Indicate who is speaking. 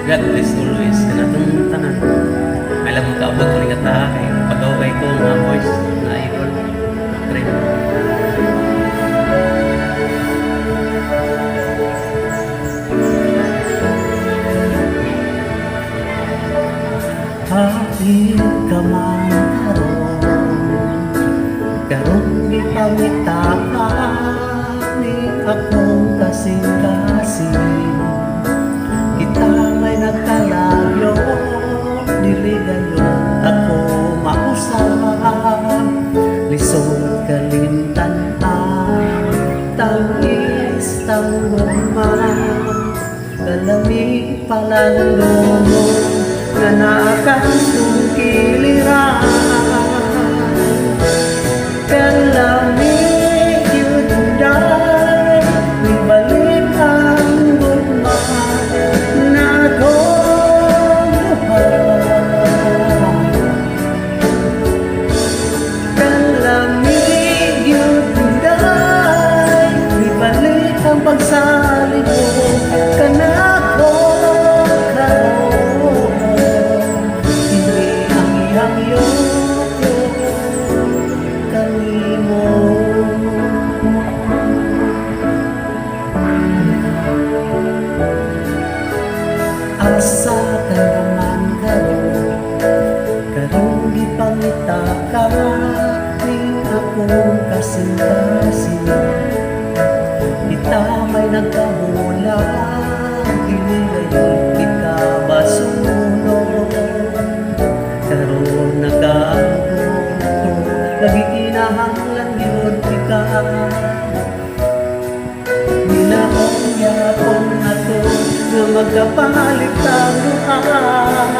Speaker 1: God bless always kanatong tanan. Alam mo kaabot ko nga ta kay pag-away ko nga voice na idol. Friend.
Speaker 2: Hapit ka man karong ipangita ka ni akong kasing-kasing. Kita may nagkalayo, dili gayon ako mausap. Lisod kalimtan tangis tanggurman, kalamig pala ng lulong na nakasungkiliran. Kalamig yun dahil ibalik ang gugmaan na akong luhan. Kalamig yun dahil ibalik ang pagsalig ko kanako karoon. Hindi ang ihangyo asa ka naman karong gipangita ka ning akong kasing-kasing. Kita may nagkamula, dili gayon kita masunod. Karon nagago lagi kinahanglan yun kita. Minaong yapon ako nga magkapalit ang luha.